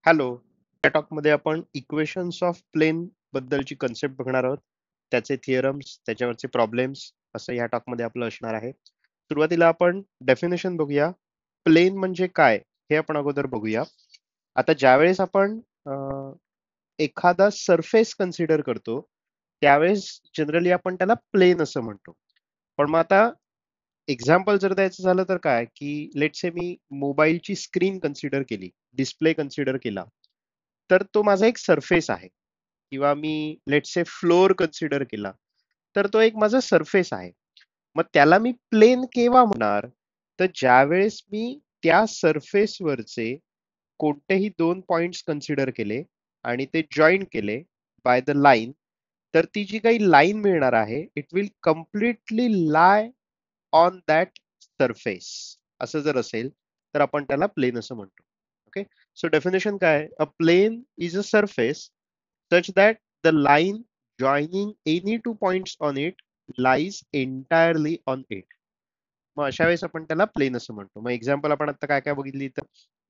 Hello. या टॉकमध्ये आपण equations of plain बद्दलची कन्सेप्ट बघणार आहोत. त्याचे थिअरम्स, त्याच्यावरचे प्रॉब्लेम्स असं या टॉकमध्ये आपलं असणार आहे. सुरुवातीला आपण डेफिनेशन बघूया. प्लेन म्हणजे काय हे आपण अगोदर बघूया. आता ज्यावेळेस आपण एखादा सरफेस कन्सिडर करतो त्यावेळेस जनरली आपण त्याला प्लेन असं म्हणतो. पण मग आता एक्झाम्पल जर द्यायचं झालं तर काय की लेट से मी मोबाईलची स्क्रीन कन्सिडर केली, डिस्प्ले कन्सिडर केला, तर तो माझा एक सरफेस आहे. किंवा मी लेट से फ्लोअर कन्सिडर केला तर तो एक माझा सरफेस आहे. मग त्याला मी प्लेन केव्हा म्हणणार, तर ज्यावेळेस मी त्या सरफेसवरचे कोणतेही दोन पॉइंट्स कन्सिडर केले आणि ते जॉईन केले बाय द लाईन, तर ती जी काही लाईन मिळणार आहे it will completely lie on that surface. असं जर असेल तर आपण त्याला प्लेन असं म्हणतो. ओके. सो डेफिनेशन काय, a plane is a surface such that the line joining any two points on it lies entirely on it. मग अशा वेळेस आपण त्याला प्लेन असं म्हणतो. मग एक्झाम्पल आपण आता काय काय बघितली, तर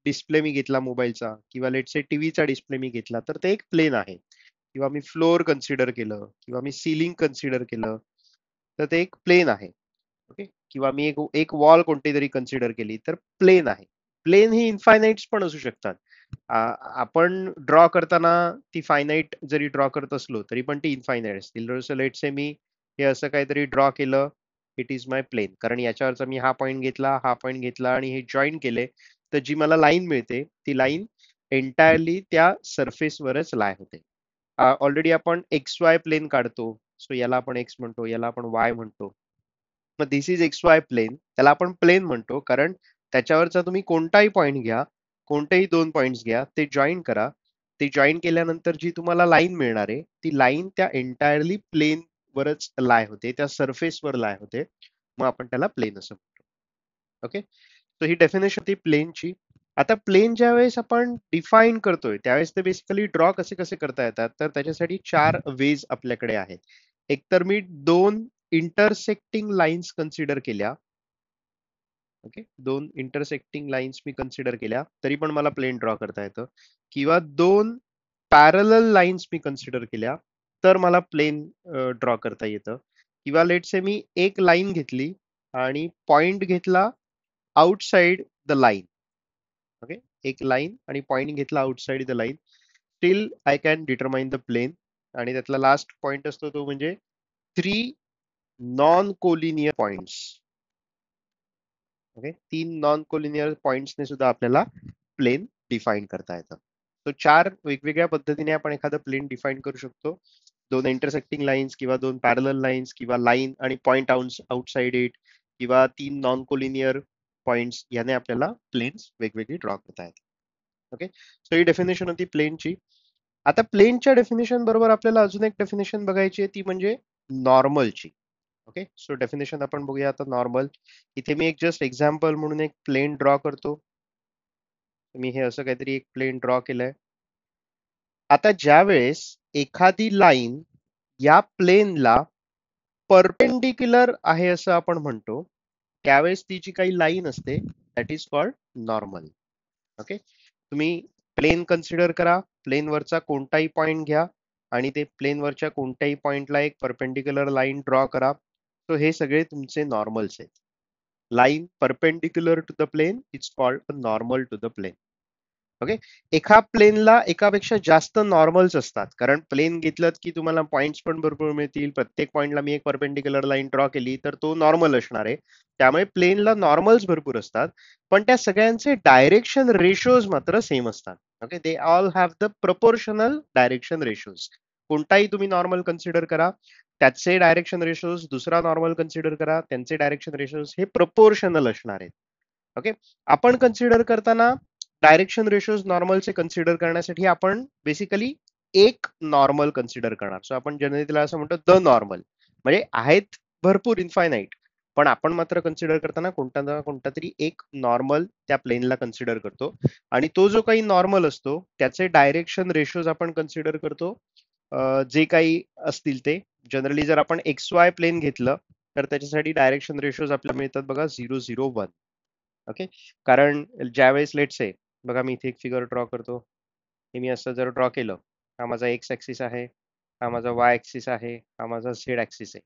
डिस्प्ले मी घेतला मोबाईलचा किंवा लेट से टीव्हीचा डिस्प्ले मी घेतला तर ते एक प्लेन आहे. किंवा मी फ्लोअर कन्सिडर केलं किंवा मी सीलिंग कन्सिडर केलं तर ते एक प्लेन आहे. ओके. किंवा मी एक एक वॉल कोणती तरी कन्सिडर केली तर प्लेन आहे. प्लेन ही इन्फायनाइट्स पण असू शकतात. आपण ड्रॉ करताना ती फायनाईट जरी ड्रॉ करत असलो तरी पण ती इन्फायनाईट असतील. लेट से मी हे असं काहीतरी ड्रॉ केलं, इट इज माय प्लेन, कारण याच्यावरचा मी हा पॉईंट घेतला, हा पॉईंट घेतला आणि हे जॉईन केले, तर जी मला लाईन मिळते ती लाईन एंटायरली त्या सरफेसवरच लाय होते. ऑलरेडी आपण एक्स वाय प्लेन काढतो, सो याला आपण एक्स म्हणतो, याला आपण वाय म्हणतो. मग दिस इज एक्स वाय प्लेन, त्याला आपण प्लेन म्हणतो कारण त्याच्यावरचा तुम्ही कोणताही पॉईंट घ्या, कोणतेही दोन पॉइंट्स घ्या, ते जॉईन करा, ते जॉईन केल्यानंतर जी तुम्हाला लाईन मिळणार आहे ती लाईन त्या एंटायरली प्लेन वरच लाय होते, त्या सरफेसवर लाय होते. मग आपण त्याला प्लेन असं म्हणतो. ओके. सो ही डेफिनेशन होती प्लेनची. आता प्लेन ज्या वेळेस आपण डिफाईन करतोय त्यावेळेस ते बेसिकली ड्रॉ कसे कसे करता येतात, तर त्याच्यासाठी चार वेज आपल्याकडे आहेत. एक तर मी दोन इंटरसेक्टिंग लाईन्स कन्सिडर केल्या. ओके. दोन इंटरसेक्टिंग लाईन्स मी कन्सिडर केल्या तरी पण मला प्लेन ड्रॉ करता येतं. किंवा दोन पॅरलल लाईन्स मी कन्सिडर केल्या तर मला प्लेन ड्रॉ करता येतं. किंवा लेट से मी एक लाईन घेतली आणि पॉइंट घेतला आउटसाइड द लाईन. ओके. एक लाईन आणि पॉइंट घेतला outside the line, still I can determine the plane. आणि त्यातला लास्ट पॉइंट असतो तो म्हणजे three non collinear points. Okay. तीन नॉन कोलिनियर पॉइंट्सने सुद्धा आपल्याला प्लेन डिफाईन करता येतं. तो चार वेगवेगळ्या पद्धतीने आपण एखादं प्लेन डिफाईन करू शकतो. दोन इंटरसेक्टिंग लाईन्स किंवा दोन पॅरलल लाईन्स किंवा लाईन आणि पॉइंट आउटसाइड इट किंवा तीन नॉन कोलिनियर पॉइंट्स, याने आपल्याला प्लेन्स वेगवेगळी ड्रॉ करता येतात. ओके. सो ही डेफिनेशन होती प्लेनची. आता प्लेनच्या डेफिनेशन बरोबर आपल्याला अजून एक डेफिनेशन बघायची आहे, ती म्हणजे नॉर्मलची. ओके. सो डेफिनेशन आपण बघूया आता नॉर्मल. इथे मी एक जस्ट एक्झाम्पल म्हणून एक प्लेन ड्रॉ करतो. मी हे असं काहीतरी एक प्लेन ड्रॉ केलंय. आता ज्या वेळेस एखादी लाईन या प्लेनला परपेंडिक्युलर आहे असं आपण म्हणतो, त्यावेळेस ती जी काही लाईन असते that is called normal. Okay. तुम्ही प्लेन कन्सिडर करा, प्लेनवरचा कोणताही पॉइंट घ्या आणि ते प्लेनवरच्या कोणत्याही पॉइंटला एक परपेंडिक्युलर लाईन ड्रॉ करा. सो हे सगळे तुमचे नॉर्मल्स आहेत. Line perpendicular to the plane is called a normal to the plane. Okay. एका प्लेनला एकापेक्षा जास्त नॉर्मल्स असतात, कारण प्लेन घेतलं की तुम्हाला पॉइंट्स पण भरपूर मिळतील. प्रत्येक पॉइंटला मी एक परपेंडिक्युलर लाईन ड्रॉ केली तर तो नॉर्मल असणार आहे. त्यामुळे प्लेनला नॉर्मल्स भरपूर असतात, पण त्या सगळ्यांचे डायरेक्शन रेशोज मात्र सेम असतात. Okay. They all have the proportional direction ratios. कोणताही तुम्ही नॉर्मल कन्सिडर करा, त्याचे डायरेक्शन रेशोज दुसरा नॉर्मल कन्सिडर करा, त्यांचे डायरेक्शन रेशोज हे प्रपोर्शनल असणार आहेत. ओके. आपण कन्सिडर करताना डायरेक्शन रेशोज नॉर्मलचे कन्सिडर करण्यासाठी आपण बेसिकली एक नॉर्मल कन्सिडर करणार. सो आपण जनरली त्याला असं म्हणतो द नॉर्मल. म्हणजे आहेत भरपूर इन्फायनाईट, पण आपण मात्र कन्सिडर करताना कोणता ना कोणता तरी एक नॉर्मल त्या प्लेनला कन्सिडर करतो. आणि तो जो काही नॉर्मल असतो त्याचे डायरेक्शन रेशोज आपण कन्सिडर करतो जे काही असतील ते जनरली जर आपण एक्स वाय प्लेन घेतलं तर त्याच्यासाठी डायरेक्शन रेशोज आपल्याला मिळतात बघा 0, 0, 1. ओके, कारण ज्यावेळेस लेट्स आहे बघा, मी इथे एक फिगर ड्रॉ करतो. हे मी असं जर ड्रॉ केलं, हा माझा एक्स ऍक्सिस आहे, हा माझा वाय ऍक्सिस आहे, हा माझा झेड ऍक्सिस आहे.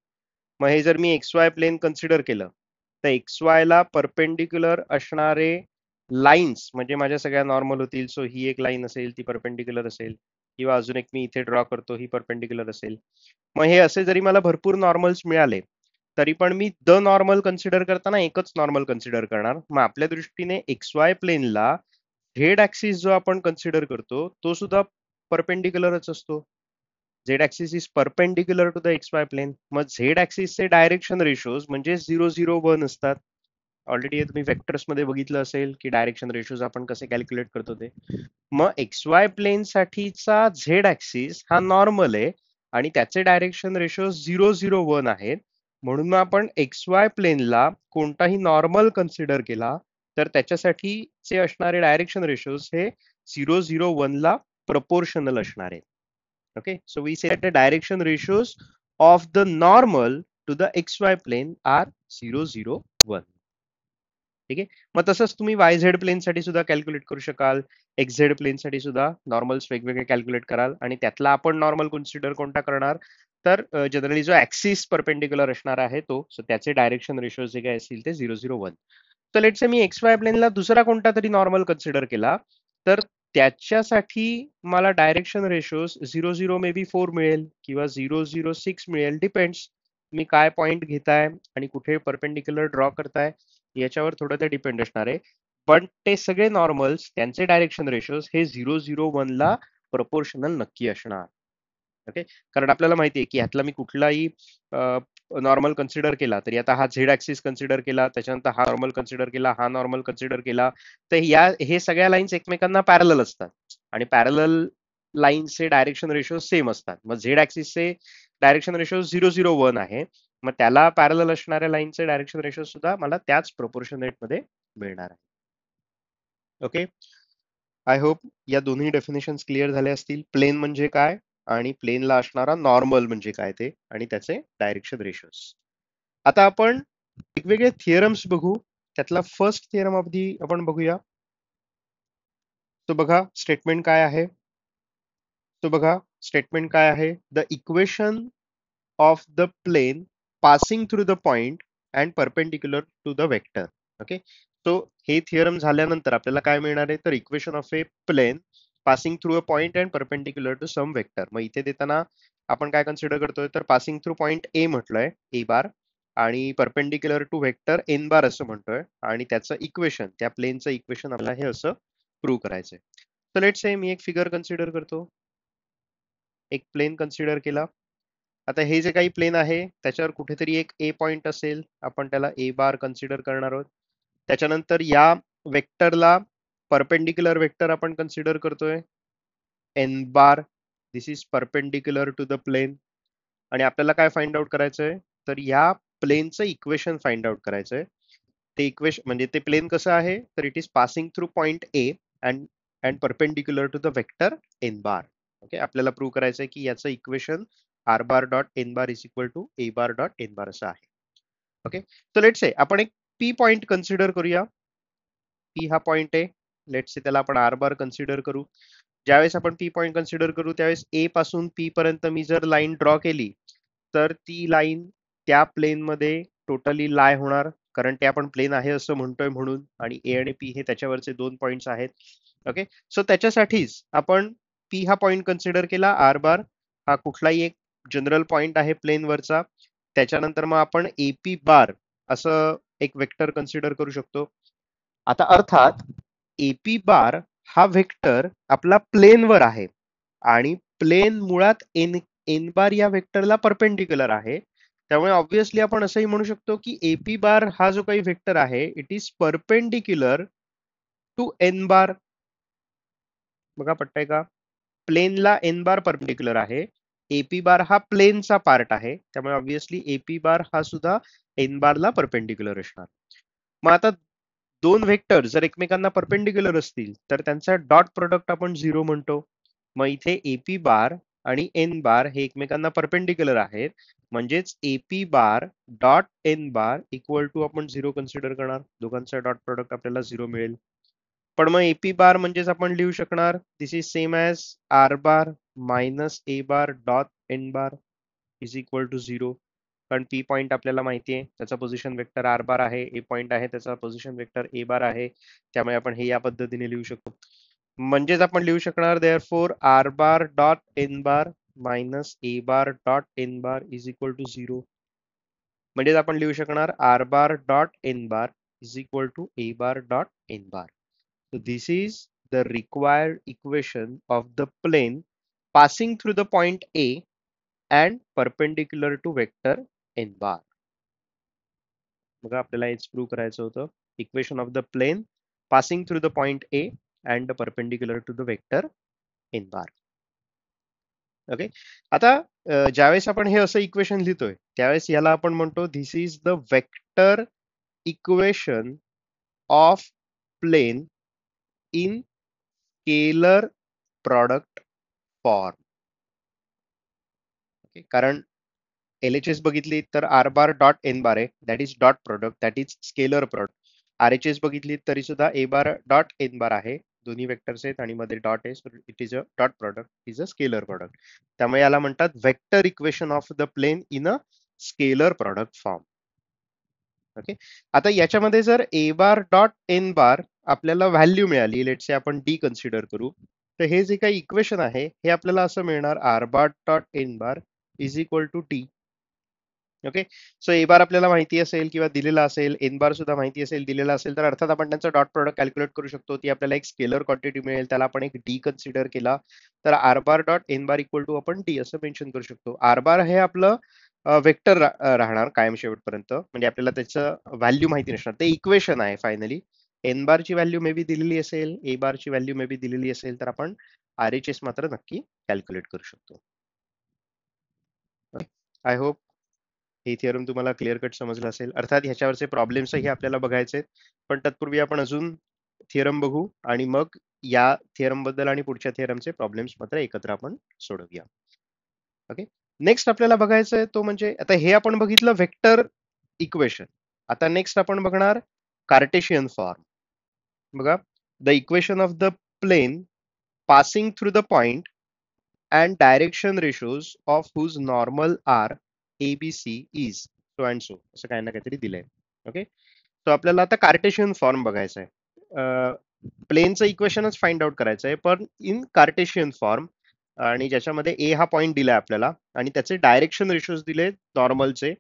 मग हे जर मी एक्स वाय प्लेन कन्सिडर केलं तर एक्स वाय ला परपेंडिक्युलर असणारे लाईन्स म्हणजे माझ्या सगळ्या नॉर्मल होतील. सो ही एक लाईन असेल, ती परपेंडिक्युलर असेल, किंवा अजून एक मी इथे ड्रॉ करतो, ही परपेंडिक्युलर असेल. मग हे असे जरी मला भरपूर नॉर्मल्स मिळाले तरी पण मी द नॉर्मल कन्सिडर करताना एकच नॉर्मल कन्सिडर करणार. मग आपल्या दृष्टीने एक्स वाय प्लेनला झेड ऍक्सिस जो आपण कन्सिडर करतो तो सुद्धा परपेंडिक्युलरच असतो. Z axis is perpendicular to the X Y plane. मग झेड ऍक्सिसचे डायरेक्शन रेशोज म्हणजे 0, 0, 1 असतात. ऑलरेडी तुम्ही वेक्टर्स मध्ये बघितलं असेल की डायरेक्शन रेशोज आपण कसे कॅल्क्युलेट करतो ते. मग एक्स वाय प्लेन साठीचा झेड ऍक्सिस हा नॉर्मल आहे आणि त्याचे डायरेक्शन रेशोज 0, 0, 1 आहेत. म्हणून मग आपण एक्स वाय प्लेनला कोणताही नॉर्मल कन्सिडर केला तर त्याच्यासाठीचे असणारे डायरेक्शन रेशोज हे 0, 0, 1 ला प्रपोर्शनल असणार आहेत. Okay, so we say that the direction ratios of the normal to the xy plane are 0, 0, 1. ठीक आहे. मग तसंच तुम्ही वाय झेड प्लेन साठी सुद्धा कॅल्क्युलेट करू शकाल. एक्स झेड प्लेन साठी सुद्धा नॉर्मल्स वेगवेगळे कॅल्क्युलेट कराल आणि त्यातला आपण नॉर्मल कन्सिडर कोणता करणार तर जनरली जो ऍक्सिस परपेंडिक्युलर असणार आहे तो, सो त्याचे डायरेक्शन रेशो जे काय असतील ते 0, 0, 1. तर let's say me x Y प्लेनला दुसरा कोणता तरी नॉर्मल कन्सिडर केला तर त्याच्यासाठी मला डायरेक्शन रेशोज 0, 0 मे बी 4 मिळेल किंवा 0, 0, 6 मिळेल, डिपेंड्स तुम्ही काय पॉइंट घेताय आणि कुठे परपेंडिक्युलर ड्रॉ करताय याच्यावर थोडं ते डिपेंड असणार आहे. पण ते सगळे नॉर्मल्स त्यांचे डायरेक्शन रेशोज हे 0, 0, 1 ला प्रपोर्शनल नक्की असणार. ओके, कारण आपल्याला माहिती आहे की ह्यातला मी कुठलाही नॉर्मल कन्सिडर केला तरी, आता हा झेड ऍक्सिस कन्सिडर केला, त्याच्यानंतर हा नॉर्मल कन्सिडर केला, हा नॉर्मल कन्सिडर केला, तर हे सगळ्या लाईन्स एकमेकांना पॅरलल असतात आणि पॅरलल लाईन्सचे डायरेक्शन रेशो सेम असतात. मग झेड ऍक्सिसचे डायरेक्शन रेशो 0, 0, 1 आहे. मग त्याला पॅरलल असणाऱ्या लाईनचे डायरेक्शन रेशो सुद्धा मला त्याच प्रोपोर्शनेट मध्ये मिळणार आहे. ओके, आय होप या दोन्ही डेफिनेशन्स क्लिअर झाले असतील. प्लेन म्हणजे काय आणि प्लेनला असणारा नॉर्मल म्हणजे काय ते आणि त्याचे डायरेक्शन रेशोज. आता आपण वेगवेगळे थिअरम्स बघू. त्यातला फर्स्ट थिअरम अगदी आपण बघूया. तो बघा स्टेटमेंट काय आहे. तो बघा स्टेटमेंट काय आहे. The equation of the plane passing through the point and perpendicular to the vector. Okay, so हे थिअरम झाल्यानंतर आपल्याला काय मिळणार आहे तर equation of a plane passing through a point and perpendicular to some vector. मग इथे देताना आपण काय कन्सिडर करतोय तर पासिंग थ्रू पॉइंट ए म्हटलंय, ए बार, आणि perpendicular to vector N bar असं म्हणतोय आणि त्याचं इक्वेशन, त्या प्लेनचं इक्वेशन आपल्याला हे असं प्रूव्ह करायचंय. तर लेट्स से मी एक फिगर कन्सिडर करतो, एक प्लेन कन्सिडर केला. आता हे जे काही प्लेन आहे त्याच्यावर कुठेतरी एक ए पॉइंट असेल, आपण त्याला ए बार कन्सिडर करणार आहोत. त्याच्यानंतर या वेक्टरला परपेंडिक्युलर वेक्टर आपण कन्सिडर करतोय N bar. This is perpendicular to the plane. आणि आपल्याला काय फाइंड आउट करायचंय तर या प्लेनचं इक्वेशन फाइंड आउट करायचंय. ते इक्वेशन म्हणजे ते प्लेन कसं आहे तर it is passing through point A and and perpendicular to the vector N bar. Okay, आपल्याला प्रूव्ह करायचंय की याचं equation R bar dot N bar is equal to A bar dot N bar असं आहे. Okay, तर let's say आपण एक P point consider करूया. पी हा पॉइंट आहे, लेट्स से त्याला आपण आर बार कन्सिडर करू. ज्यावेळेस आपण पी पॉइंट कन्सिडर करू त्यावेळेस ए पासून पी पर्यंत मी जर लाईन ड्रॉ केली तर ती लाईन त्या प्लेन मध्ये टोटली लाय होणार, कारण ते आपण प्लेन आहे असं म्हणतोय म्हणून, आणि ए आणि पी हे त्याच्यावरचे दोन पॉइंट्स आहेत. ओके, सो त्याच्यासाठीच आपण पी हा पॉइंट कन्सिडर केला, आर बार हा कुठलाही एक जनरल पॉइंट आहे प्लेन वरचा. त्याच्यानंतर मग आपण एपी बार असं एक वेक्टर कन्सिडर करू शकतो. आता अर्थात एपी बार हा वेक्टर आपला प्लेनवर आहे आणि प्लेन मुळात एन एन बार या वेक्टरला परपेंडिक्युलर आहे. त्यामुळे ऑब्व्हियसली आपण असंही म्हणू शकतो की एपी बार हा जो काही वेक्टर आहे it is perpendicular to N bar. बघा पटतंय का, प्लेनला एन बार परपेंडिक्युलर आहे, एपी बार हा प्लेनचा पार्ट आहे, त्यामुळे ऑब्व्हियसली एपी बार हा सुद्धा एन बारला परपेंडिक्युलर असणार. मग आता दोन वेक्टर जर एकमेकांना परपेंडिक्युलर असतील तर त्यांचा डॉट प्रोडक्ट आपण झिरो म्हणतो. मग इथे एपी बार आणि एन बार हे एकमेकांना परपेंडिक्युलर आहेत, म्हणजेच AP bar dot N bar equal to आपण 0 कन्सिडर करणार, दोघांचा डॉट प्रोडक्ट आपल्याला 0 मिळेल. पण मग एपी बार म्हणजेच आपण लिहू शकणार this is same as R bar minus A bar dot N bar is equal to 0. कारण पी पॉइंट आपल्याला माहिती आहे, त्याचा पोझिशन वेक्टर आर बार आहे, ए पॉइंट आहे त्याचा पोझिशन वेक्टर ए बार आहे, त्यामुळे आपण हे या पद्धतीने लिहू शकतो. म्हणजेच आपण लिहू शकणार therefore R bar dot N bar minus A bar dot N bar is equal to 0. म्हणजेच आपण लिहू शकणार R bar dot N bar is equal to A bar dot N bar. So this is the required equation of the plane passing through the point A and perpendicular to vector n bar. बघा आपल्याला हेच prove करायचं होतं. Equation of the plane passing through the point A and perpendicular to the vector N bar. Okay, आता ज्यावेळेस आपण हे असं इक्वेशन लिहितोय त्यावेळेस याला आपण म्हणतो this is the vector equation of plane in scalar product form. Okay, कारण LHS बघितली तर R bar dot N bar आहे, that is dot product, that is scalar product. RHS बघितली तरी सुद्धा ए बार डॉट एन बार आहे, दोन्ही vectors आहेत आणि मध्ये डॉट आहे, it is a dot product, is a scalar product. त्यामुळे याला म्हणतात vector equation of the plane in a scalar product form. Okay, आता याच्यामध्ये जर ए बार डॉट एन बार आपल्याला व्हॅल्यू मिळाली, लेट्स से आपण डी कन्सिडर करू, तर हे जे काही इक्वेशन आहे हे आपल्याला असं मिळणार R bar dot N bar is equal to T. Okay, so A bar आपल्याला माहिती असेल किंवा दिलेला असेल, एन बार सुद्धा माहिती असेल दिलेला असेल, तर अर्थात आपण त्यांचा डॉट प्रोडक्ट कॅल्क्युलेट करू शकतो. ती आपल्याला एक स्केलर क्वांटिटी मिळेल, त्याला आपण एक डी कन्सिडर केला तर R bar dot N bar equal to आपण डी असं मेन्शन करू शकतो. आर बार हे आपलं वेक्टर राहणार कायम शेवटपर्यंत, म्हणजे आपल्याला त्याचं व्हॅल्यू माहिती नसणार, ते इक्वेशन आहे फायनली. एन बारची व्हॅल्यू मे बी दिलेली असेल, ए बारची व्हॅल्यू मे बी दिलेली असेल, तर आपण RHS मात्र नक्की कॅल्क्युलेट करू शकतो. आय होप हे थिअरम तुम्हाला क्लिअर कट समजलं असेल. अर्थात ह्याच्यावरचे प्रॉब्लेम्सही आपल्याला बघायचे आहेत, पण तत्पूर्वी आपण अजून थिअरम बघू आणि मग या थिअरम बद्दल आणि पुढच्या थिअरमचे प्रॉब्लेम्स मात्र एकत्र आपण सोडवूया. ओके, नेक्स्ट आपल्याला बघायचं आहे तो म्हणजे आता हे आपण बघितलं वेक्टर इक्वेशन. आता नेक्स्ट आपण बघणार कार्टेशियन फॉर्म. बघा, the equation of the plane passing through the point and direction ratios of whose normal are ABC is so and so, असं काही ना काहीतरी दिलंय. ओके, सो आपल्याला आता कार्टेशियन फॉर्म बघायचा आहे. प्लेनचं इक्वेशनच फाइंड आउट करायचं आहे पण इन कार्टेशियन फॉर्म, आणि ज्याच्यामध्ये ए हा पॉइंट दिलाय आपल्याला आणि त्याचे डायरेक्शन रेशोज दिले नॉर्मलचे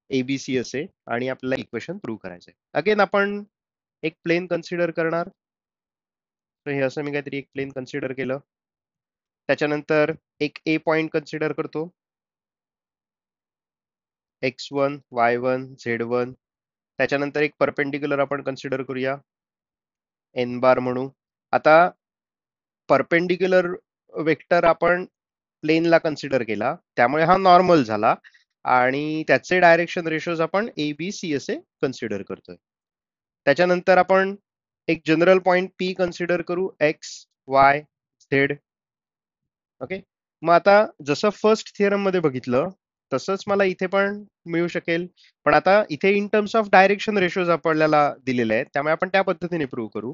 ABC असे, आणि आपल्याला इक्वेशन प्रूव्ह करायचं आहे. अगेन आपण एक प्लेन कन्सिडर करणार, तर हे असं मी काहीतरी एक प्लेन कन्सिडर केलं. त्याच्यानंतर एक ए पॉइंट कन्सिडर करतो, x1 y1 z1. त्याच्यानंतर एक परपेंडिक्युलर आपण कन्सिडर करूया, एन बार म्हणू. आता परपेंडिक्युलर वेक्टर आपण प्लेनला कन्सिडर केला त्यामुळे हा नॉर्मल झाला, आणि त्याचे डायरेक्शन रेशोज आपण ABC असे कन्सिडर करतोय. त्याच्यानंतर आपण एक जनरल पॉइंट P कन्सिडर करू, x y z. ओके, मग आता जसं फर्स्ट थिअरम मध्ये बघितलं तसंच मला इथे पण मिळू शकेल, पण आता इथे in terms of direction ratios आपल्याला दिलेले आहेत त्यामुळे आपण त्या पद्धतीने प्रूव्ह करू.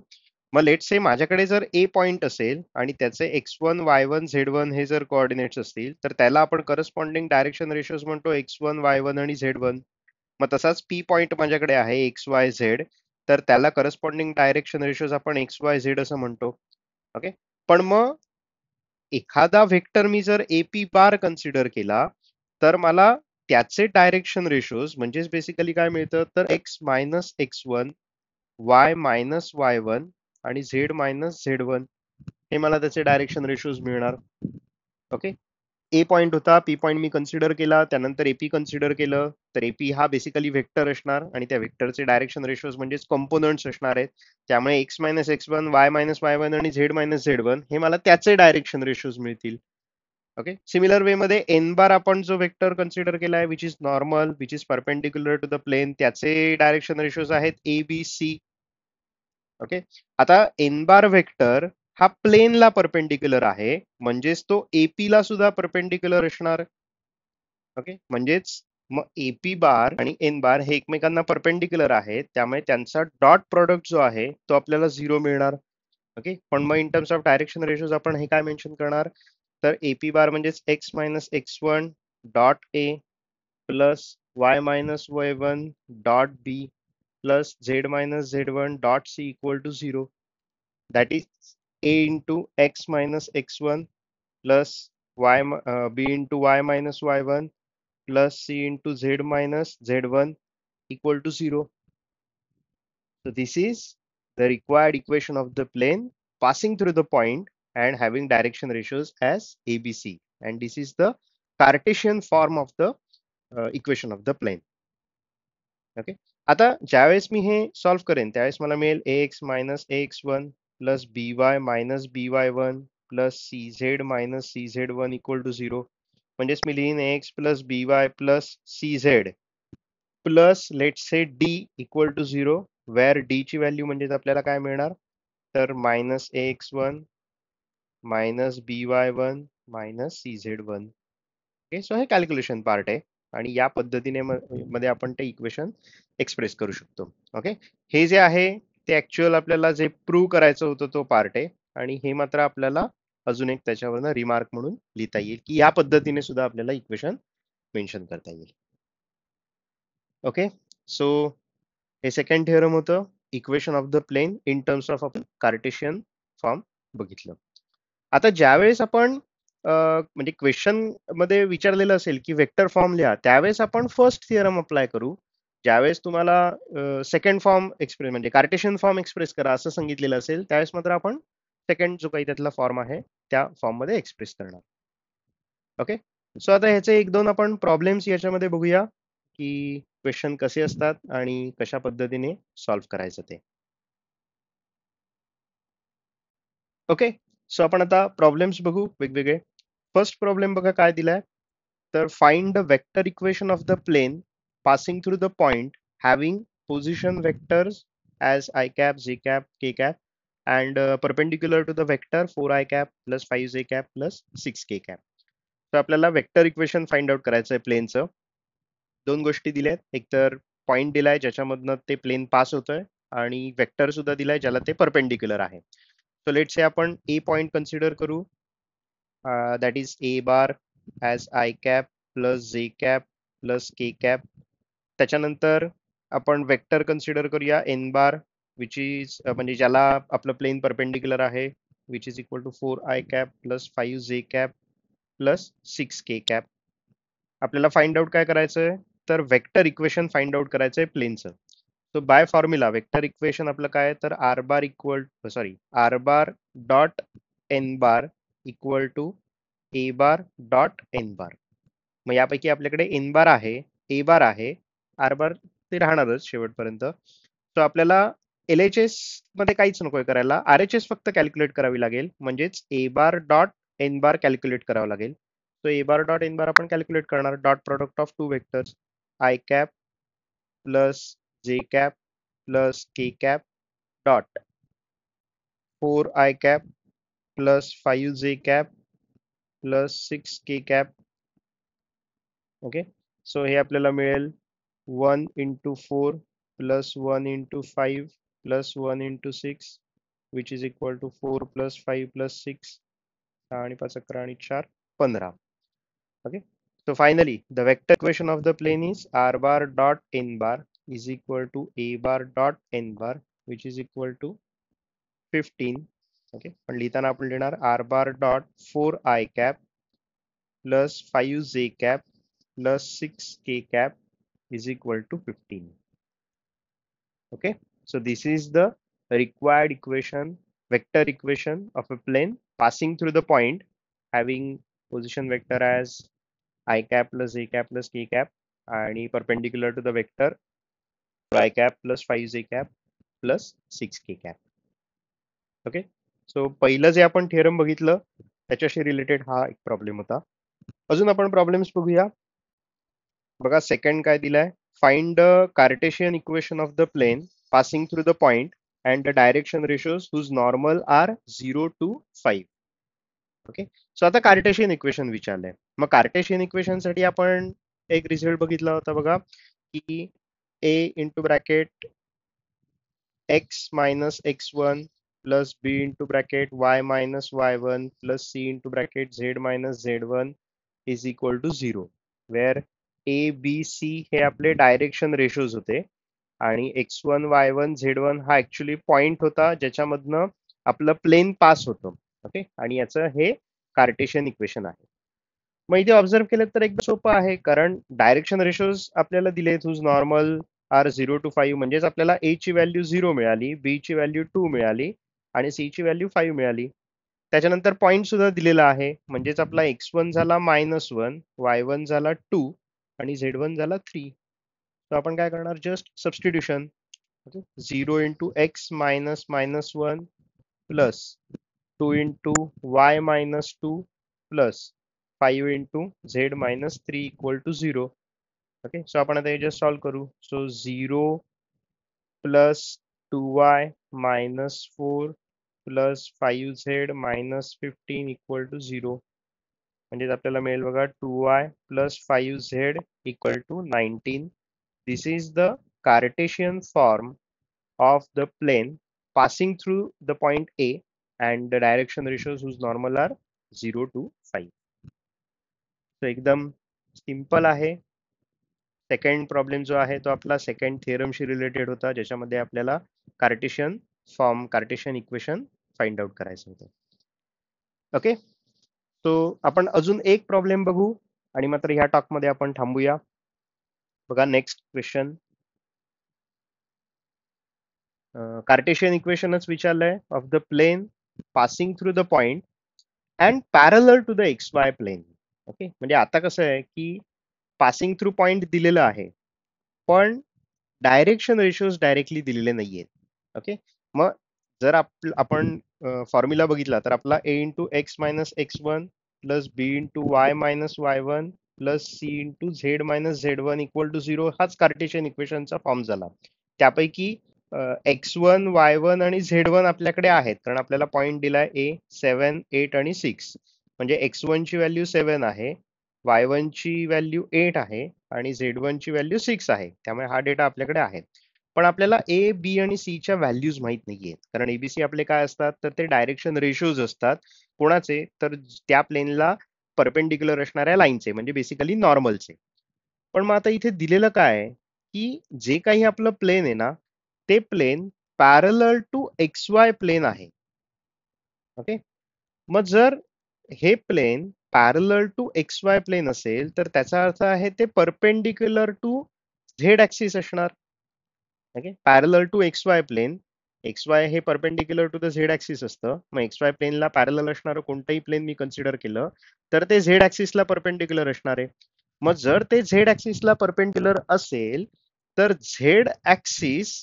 मग लेट से माझ्याकडे जर ए पॉइंट असेल आणि त्याचे x1 y1 z1 हे जर कोऑर्डिनेट्स असतील तर त्याला आपण करस्पॉन्डिंग डायरेक्शन रेशोज म्हणतो x1 y1 आणि z1. मग तसाच पी पॉइंट माझ्याकडे आहे XYZ, तर त्याला करस्पॉन्डिंग डायरेक्शन रेशोज आपण XYZ असं म्हणतो. ओके, पण मग एखादा वेक्टर मी जर एपी बार कन्सिडर केला तर मला त्याचे डायरेक्शन रेशोज म्हणजेच बेसिकली काय मिळतं तर x minus x1 y minus y1 आणि z मायनस z1 हे मला त्याचे डायरेक्शन रेशोज मिळणार. ओके, ए पॉइंट होता, पी पॉइंट मी कन्सिडर केला, त्यानंतर एपी कन्सिडर केलं, तर एपी हा बेसिकली वेक्टर असणार आणि त्या वेक्टरचे डायरेक्शन रेशोज म्हणजेच कंपोनंट्स असणार आहेत. त्यामुळे x minus x1 y minus y1 आणि z मायनस z1 हे मला त्याचे डायरेक्शन रेशोज मिळतील. ओके, सिमिलर वे मध्ये एन बार आपण जो वेक्टर कन्सिडर केलाय which is normal which is perpendicular to the plane, त्याचे डायरेक्शन रेशोज आहेत ABC. ओके, आता एन बार वेक्टर हा प्लेनला परपेंडिक्युलर आहे, म्हणजेच तो AP ला सुद्धा परपेंडिक्युलर असणार. ओके, म्हणजेच मग AP बार आणि N बार हे एकमेकांना परपेंडिक्युलर आहेत, त्यामुळे त्यांचा डॉट प्रोडक्ट जो आहे तो आपल्याला 0 मिळणार. ओके, पण मग in terms of direction ratios आपण हे काय मेन्शन करणार, तर AP बार म्हणजेच x minus x1 dot A plus y minus y1 dot B plus z minus z1 dot C equal to 0. That is A into x minus x1 plus B into y minus y1 plus C into z minus z1 equal to 0. So this is the required equation of the plane passing through the point and having direction ratios as ABC. And this is the Cartesian form of the equation of the plane. Okay, आता ज्यावेळेस मी हे solve करेन त्यावेळेस मला मिळेल ax minus ax1 plus by minus by1 plus cz minus cz1 equal to 0. म्हणजेच मी लिहीन ax plus by plus cz plus let say d equal to 0, where d ची व्हॅल्यू म्हणजे आपल्याला काय मिळणार, तर minus ax1 minus by1 minus cz1. Okay, so हे कॅल्क्युलेशन पार्ट आहे आणि या पद्धतीने मध्ये आपण ते इक्वेशन एक्सप्रेस करू शकतो. ओके, हे जे आहे ते ऍक्च्युअल आपल्याला जे प्रूव्ह करायचं होतं तो पार्ट आहे आणि हे मात्र आपल्याला अजून एक त्याच्यावरनं रिमार्क म्हणून लिहिता येईल की या पद्धतीने सुद्धा आपल्याला इक्वेशन मेन्शन करता येईल. ओके, सो हे सेकंड थिअरम होतं equation of the plane in terms of आपण कार्टेशियन फॉर्म बघितलं. आता ज्यावेळेस आपण म्हणजे क्वेश्चन मध्ये विचारलेलं असेल की वेक्टर फॉर्म लिहा, त्यावेळेस आपण फर्स्ट थिअरम अप्लाय करू. ज्यावेळेस तुम्हाला सेकंड फॉर्म एक्सप्रेस म्हणजे कार्टेशियन फॉर्म एक्सप्रेस करा असं सांगितलेलं असेल, त्यावेळेस मात्र आपण सेकंड जो काही त्यातला फॉर्म आहे त्या फॉर्म मध्ये एक्सप्रेस करणार. ओके, सो आता ह्याचे एक दोन आपण प्रॉब्लेम्स याच्यामध्ये बघूया की क्वेश्चन कसे असतात आणि कशा पद्धतीने सॉल्व्ह करायचं ते. ओके, सो आपण आता प्रॉब्लेम्स बघू वेगवेगळे. फर्स्ट प्रॉब्लेम बघा काय दिलाय, तर find the vector equation of the plane passing through the point having position vectors as I cap, j cap, k cap and perpendicular to the vector 4i cap plus 5j cap plus 6k cap. तर आपल्याला vector equation find out करायचं आहे प्लेनचं. दोन गोष्टी दिल्यात, एक तर point दिलाय ज्याच्यामधनं ते प्लेन पास होतंय आणि वेक्टर सुद्धा दिलाय ज्याला ते परपेंडिक्युलर आहे. सो लेट से आपण ए पॉइंट कन्सिडर करू, that is a bar as I cap plus j cap plus k cap. त्याच्यानंतर आपण वेक्टर कन्सिडर करूया n bar which is म्हणजे ज्याला आपलं प्लेन परपेंडिक्युलर आहे which is equal to 4i cap plus 5j cap plus 6k cap. आपल्याला find out काय करायचंय, तर वेक्टर इक्वेशन फाइंड आउट करायचंय प्लेनचं. So by formula vector equation आपलं काय, तर R bar equal sorry R bar dot N bar equal to A bar dot N bar. मग यापैकी आपल्याकडे एन बार आहे, ए बार आहे, आर बार ते राहणारच शेवटपर्यंत. सो आपल्याला LHS मध्ये काहीच नकोय करायला, RHS फक्त कॅल्क्युलेट करावी लागेल, म्हणजेच ए बार डॉट एन बार कॅल्क्युलेट करावं लागेल. So A bar dot N bar आपण कॅल्क्युलेट करणार, dot product of two vectors i cap plus जे कॅप प्लस के cap dot 4i cap plus 5j cap plus 6k cap. Okay, so हे आपल्याला मिळेल 1 into 4 plus 1 into 5 plus 1 into 6 which is equal to 4 plus 5 plus 6 आणि 5 11 आणि 4 15. Okay, so finally the vector equation of the plane is r bar dot n bar is equal to a bar dot n bar which is equal to 15. Okay, पण लिहिताना आपण लिहिणार r bar dot 4i cap plus 5j cap plus 6k cap is equal to 15. Okay, so this is the required equation, vector equation of a plane passing through the point having position vector as I cap plus j cap plus k cap आणि perpendicular to the vector I cap plus 5j cap plus 6k cap. Okay, so पहिलं जे आपण theorem बघितलं त्याच्याशी related हा एक problem होता. अजून आपण प्रॉब्लेम्स बघूया. बघा सेकंड काय दिलाय, find the Cartesian equation of the plane passing through the point and the direction ratios whose normal are 0 to 5. Okay, so आता कार्टेशियन इक्वेशन विचारलंय. मग कार्टेशियन इक्वेशन साठी आपण एक रिझल्ट बघितला होता बघा, की a into bracket x minus x1 plus b into bracket y minus y1 plus c into bracket z minus z1 is equal to 0, where a b c हे आपले डायरेक्शन रेशोज होते आणि x1 y1 z1 हा actually point होता ज्याच्यामधनं आपलं plain pass होतं. Okay, आणि याचं हे कार्टेशियन इक्वेशन आहे. मग इथे ऑब्झर्व केलं तर एकदम सोपं आहे, कारण डायरेक्शन रेशोज आपल्याला दिलेत हुज नॉर्मल आर 0 to 5, म्हणजेच आपल्याला a ची व्हॅल्यू 0 मिळाली, b ची व्हॅल्यू 2 मिळाली आणि c ची व्हॅल्यू 5 मिळाली. त्याच्यानंतर पॉइंट सुद्धा दिलेला आहे, म्हणजेच आपला x1 झाला -1, y1 झाला 2 आणि z1 झाला 3. तर आपण काय करणार, just substitution. Okay, 0 into x minus -1 plus 2 into y minus 2 plus 5 into z minus 3 equal to 0. Okay, so आपण आता हे जस्ट सॉल्व करू. So 0 plus 2y minus 4 plus 5z minus 15 equal to 0. म्हणजेच आपल्याला मिळेल बघा 2y plus 5z equal to 19. This is the Cartesian form of the plane passing through the point A and the direction ratios whose normal are 0 to 5. So एकदम simple आहे. Second problem जो आहे तो आपला सेकंड थिअरमशी रिलेटेड होता, ज्याच्यामध्ये आपल्याला Cartesian form, Cartesian equation find out करायचं होतं. ओके, सो आपण अजून एक प्रॉब्लेम बघू आणि मात्र ह्या टॉकमध्ये आपण थांबूया. बघा नेक्स्ट क्वेश्चन. कार्टेशियन इक्वेशनच विचारलंय of the plane passing through the point and parallel to the X Y plane. Okay, म्हणजे आता कसं आहे की पासिंग थ्रू पॉइंट दिलेलं आहे, पण डायरेक्शन रेशोज डायरेक्टली दिलेले नाहीयेत. ओके, मग जर आपण फॉर्म्युला बघितला तर आपला a into X minus x1 plus b into Y minus y1 plus c into Z minus z1 equal to 0 हाच कार्टेशियन इक्वेशनचा फॉर्म झाला. त्यापैकी x1 y1 आणि z1 आपल्याकडे आहेत, कारण आपल्याला पॉइंट दिलाय a 7 8 आणि 6. म्हणजे x1 ची व्हॅल्यू 7 आहे, y1 ची व्हॅल्यू 8 आहे आणि z1 ची व्हॅल्यू 6 आहे. त्यामुळे हा डेटा आपल्याकडे आहे. पण आपल्याला a b आणि c च्या व्हॅल्यूज माहित नाहीयेत, कारण एबीसी आपले काय असतात, तर ते डायरेक्शन रेशोज असतात. कोणाचे, तर त्या प्लेनला परपेंडिक्युलर असणाऱ्या लाईनचे, म्हणजे बेसिकली नॉर्मलचे. पण मग आता इथे दिलेलं काय आहे, की जे काही आपलं प्लेन आहे ना, ते plane parallel to X Y plane आहे. ओके, मग जर हे plane parallel to X Y plane असेल तर त्याचा अर्थ आहे ते परपेंडिक्युलर टू झेड ऍक्सिस असणार. Okay, parallel to X Y plane, X Y हे perpendicular to the Z axis असतं. मग एक्स वाय प्लेनला पॅरलल असणारं कोणतंही प्लेन मी कन्सिडर केलं तर ते झेड ऍक्सिसला परपेंडिक्युलर असणार आहे. मग जर ते झेड ऍक्सिसला परपेंडिक्युलर असेल तर झेड ऍक्सिस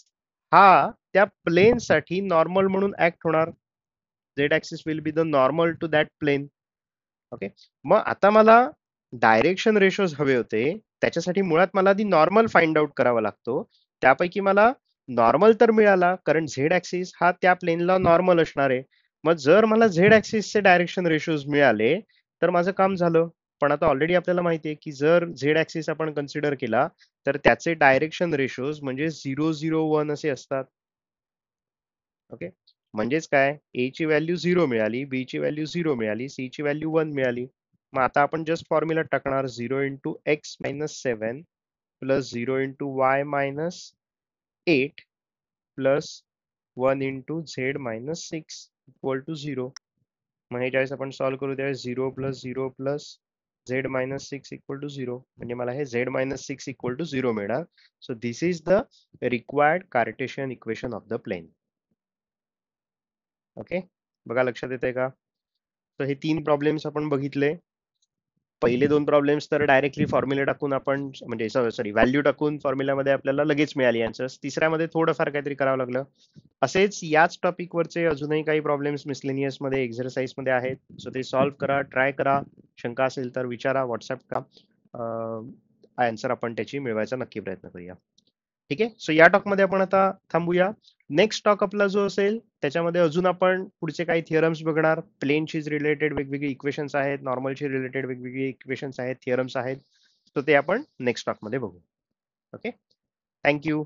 हा त्या प्लेन साठी नॉर्मल म्हणून ऍक्ट होणार. Z axis will be the normal to that plane. Okay, मग आता मला डायरेक्शन रेशोज हवे होते, त्याच्यासाठी मुळात मला आधी नॉर्मल फाइंड आउट करावा लागतो. त्यापैकी मला नॉर्मल तर मिळाला, कारण झेड ऍक्सिस हा त्या प्लेनला नॉर्मल असणार आहे. मग जर मला झेड ऍक्सिसचे डायरेक्शन रेशोज मिळाले तर माझं काम झालं. पण आता ऑलरेडी आपल्याला माहिती आहे की जर झेड ऍक्सिस आपण कन्सिडर केला तर त्याचे डायरेक्शन रेशोज म्हणजे 0 0 1 असे असतात. ओके, म्हणजेच काय, a ची व्हॅल्यू 0 मिळाली, b ची व्हॅल्यू 0 मिळाली, c ची व्हॅल्यू 1 मिळाली. मग आता आपण जस्ट फॉर्म्युला टाकणार 0 into X minus 7 plus 0 into Y minus 8 plus 1 into Z minus 6 equal to 0. मग हे ज्यावेळेस आपण सॉल्व्ह करू त्यावेळेस 0 plus 0 plus Z minus 6 equal to 0, म्हणजे मला हे झेड मायनस 6 इक्वल टू 0 मिळणार. So this is the required Cartesian equation of the plane. Okay, बघा लक्षात येते का. तर हे 3 प्रॉब्लेम्स आपण बघितले. पहिले 2 प्रॉब्लेम्स तर डायरेक्टली फॉर्म्युला टाकून आपण, म्हणजे सॉरी व्हॅल्यू टाकून फॉर्म्युल्यामध्ये आपल्याला लगेच मिळाली आन्सर्स. तिसऱ्यामध्ये थोडंफार काहीतरी करावं लागलं. असेच याच टॉपिक वरचे अजूनही काही प्रॉब्लेम्स मिसलेनियस मध्ये, एक्झरसाइज मध्ये आहेत. सो ते सॉल्व्ह करा, ट्राय करा. शंका असेल तर विचारा, व्हॉट्सअप करा. आन्सर आपण त्याची मिळवायचा नक्की प्रयत्न करूया. ठीक आहे. सो या टॉकमध्ये आपण आता थांबूया. नेक्स्ट टॉक आपला जो असेल त्याच्यामध्ये अजून आपण पुढचे काही थिअरम्स बघणार. प्लेनशी रिलेटेड वेगवेगळी इक्वेशन्स आहेत, नॉर्मलशी रिलेटेड वेगवेगळी इक्वेशन्स आहेत, थिअरम्स आहेत. सो ते आपण नेक्स्ट टॉकमध्ये बघू. ओके. थँक्यू.